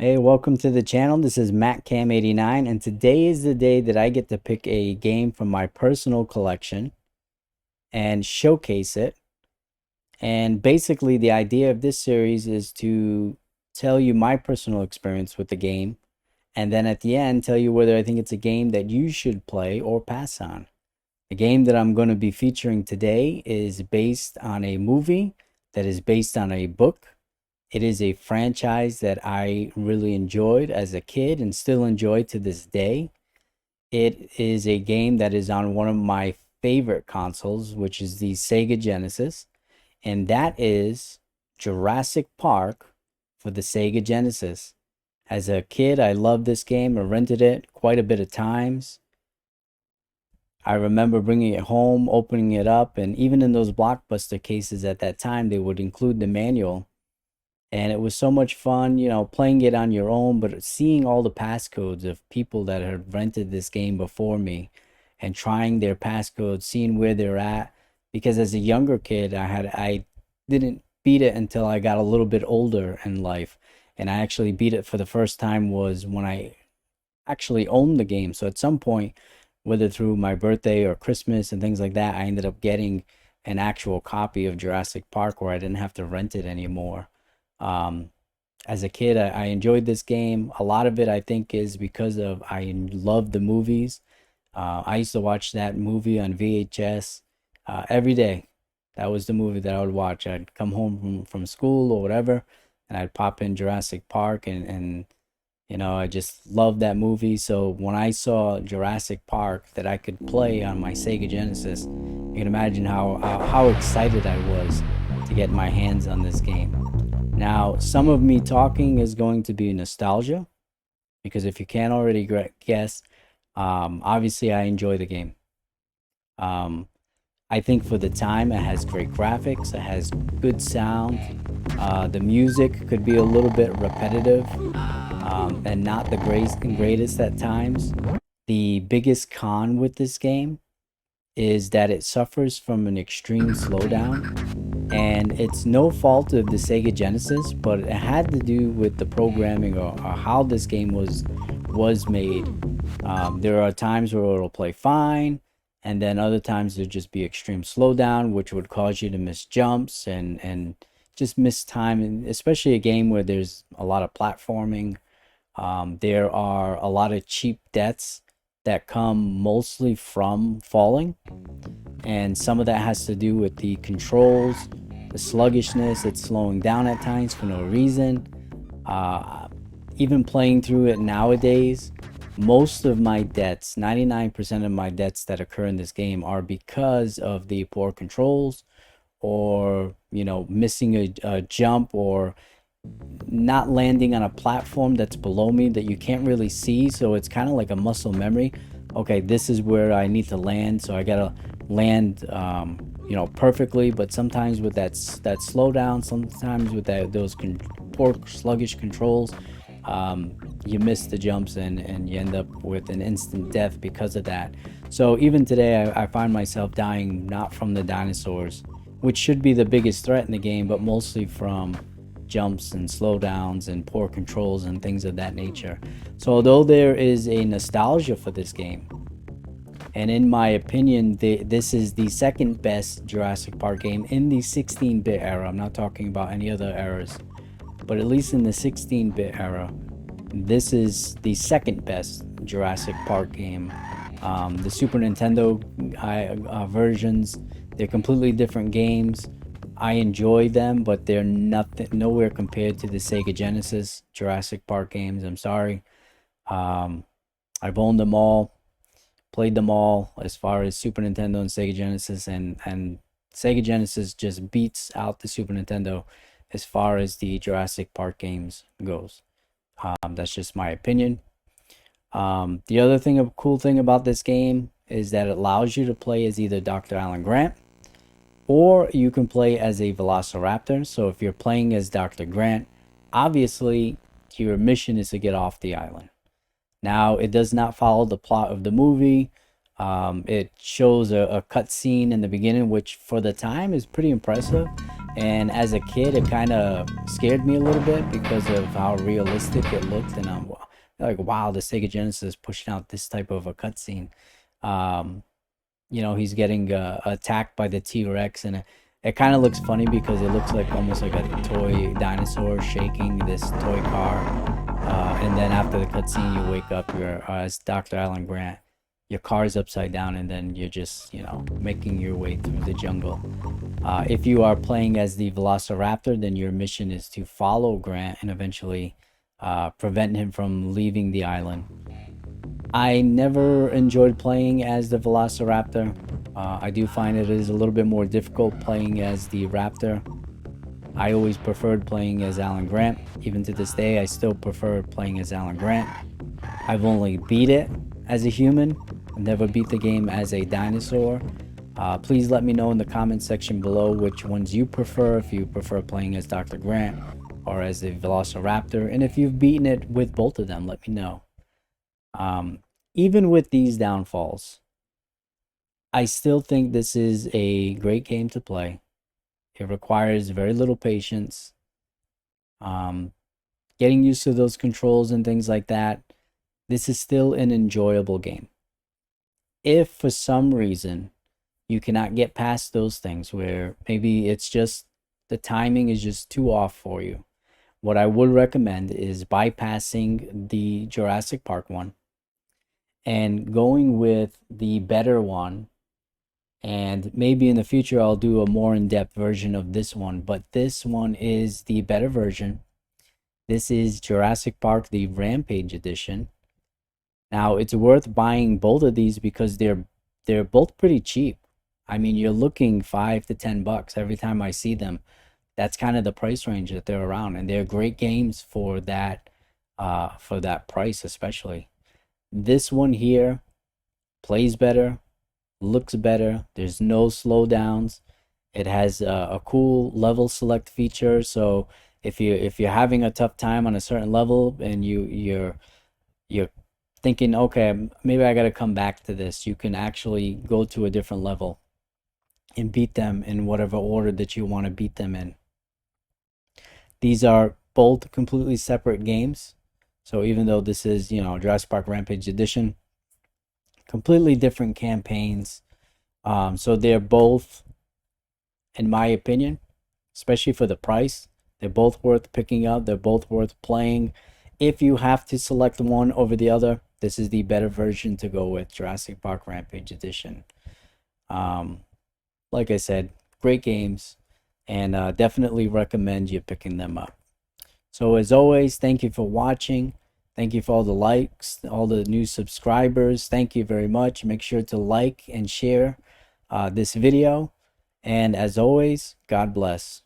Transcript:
Hey, welcome to the channel. This is MattCam89, and today is the day that I get to pick a game from my personal collection and showcase it. And basically, the idea of this series is to tell you my personal experience with the game, and then at the end, tell you whether I think it's a game that you should play or pass on. The game that I'm going to be featuring today is based on a movie that is based on a book. It is a franchise that I really enjoyed as a kid and still enjoy to this day. It is a game that is on one of my favorite consoles, which is the Sega Genesis, and that is Jurassic Park for the Sega Genesis. As a kid, I loved this game. I rented it quite a bit of times. I remember bringing it home, opening it up, and even in those Blockbuster cases at that time, they would include the manual, and it was so much fun, playing it on your own, but seeing all the passcodes of people that had rented this game before me and trying their passcodes, seeing where they're at. Because as a younger kid, I didn't beat it until I got a little bit older in life, and I actually beat it for the first time was when I actually owned the game. So at some point, whether through my birthday or Christmas and things like that, I ended up getting an actual copy of Jurassic Park where I didn't have to rent it anymore. Um, as a kid, I enjoyed this game. A lot of it, I think, is because of I love the movies. I used to watch that movie on VHS every day. That was the movie that I would watch. I'd come home from school or whatever, and I'd pop in Jurassic Park, and I just loved that movie. So when I saw Jurassic Park that I could play on my Sega Genesis, you can imagine how excited I was to get my hands on this game. Now, some of me talking is going to be nostalgia, because if you can't already guess, obviously I enjoy the game. Um, I think for the time it has great graphics, it has good sound. The music could be a little bit repetitive and not the greatest at times. The biggest con with this game is that it suffers from an extreme slowdown, and it's no fault of the Sega Genesis, but it had to do with the programming, or how this game was made. There are times where it'll play fine, and then other times there'd just be extreme slowdown, which would cause you to miss jumps and just miss time, and especially a game where there's a lot of platforming. There are a lot of cheap deaths that come mostly from falling, and some of that has to do with the controls, the sluggishness. It's slowing down at times for no reason. Uh, Even playing through it nowadays, most of my deaths, 99% of my deaths that occur in this game are because of the poor controls, or missing a jump, or not landing on a platform that's below me that you can't really see. So it's kind of like a muscle memory. Okay, this is where I need to land, so I gotta land, perfectly. But sometimes with that slowdown, sometimes with those poor sluggish controls, you miss the jumps, and you end up with an instant death because of that. So even today, I find myself dying not from the dinosaurs, which should be the biggest threat in the game, but mostly from jumps and slowdowns and poor controls and things of that nature. So although there is a nostalgia for this game, and in my opinion, this is the second best Jurassic Park game in the 16-bit era. I'm not talking about any other eras, but at least in the 16-bit era, this is the second best Jurassic Park game. The Super Nintendo versions, they're completely different games. I enjoy them, but they're nowhere compared to the Sega Genesis Jurassic Park games. I'm sorry. Um, I've owned them all, played them all as far as Super Nintendo and Sega Genesis, and Sega Genesis just beats out the Super Nintendo as far as the Jurassic Park games goes. That's just my opinion. The other thing, a cool thing about this game is that it allows you to play as either Dr. Alan Grant, or you can play as a Velociraptor. So if you're playing as Dr. Grant, obviously your mission is to get off the island. Now, it does not follow the plot of the movie. It shows a cut scene in the beginning, which for the time is pretty impressive. And as a kid, it kind of scared me a little bit because of how realistic it looked. And I'm like, wow, the Sega Genesis is pushing out this type of a cutscene. Um, he's getting attacked by the T-Rex, and it kind of looks funny because it looks like almost like a toy dinosaur shaking this toy car. And then after the cutscene, you wake up, you're as Dr. Alan Grant. Your car's upside down, and then you're just, making your way through the jungle. If you are playing as the Velociraptor, then your mission is to follow Grant and eventually prevent him from leaving the island. I never enjoyed playing as the Velociraptor. I do find it is a little bit more difficult playing as the Raptor. I always preferred playing as Alan Grant. Even to this day, I still prefer playing as Alan Grant. I've only beat it as a human. I've never beat the game as a dinosaur. Please let me know in the comment section below which ones you prefer, if you prefer playing as Dr. Grant or as the Velociraptor, and if you've beaten it with both of them, let me know. Um, Even with these downfalls, I still think this is a great game to play. It requires very little patience. Um, Getting used to those controls and things like that, this is still an enjoyable game. If for some reason you cannot get past those things where maybe it's just the timing is just too off for you, what I would recommend is bypassing the Jurassic Park one and going with the better one. And maybe in the future, I'll do a more in depth version of this one, but this one is the better version. This is Jurassic Park, the Rampage Edition. Now, it's worth buying both of these because they're both pretty cheap. I mean, you're looking $5 to $10 every time I see them. That's kind of the price range that they're around, and they're great games for that price, especially. This one here plays better, looks better. There's no slowdowns. It has a cool level select feature, so if you're having a tough time on a certain level and you're thinking, okay, maybe I got to come back to this, you can actually go to a different level and beat them in whatever order that you want to beat them in. These are both completely separate games. So even though this is, Jurassic Park Rampage Edition, completely different campaigns. So they're both, in my opinion, especially for the price, they're both worth picking up. They're both worth playing. If you have to select one over the other, this is the better version to go with, Jurassic Park Rampage Edition. Um, like I said, great games, and definitely recommend you picking them up. So as always, thank you for watching. Thank you for all the likes, all the new subscribers. Thank you very much. Make sure to like and share this video. And as always, God bless.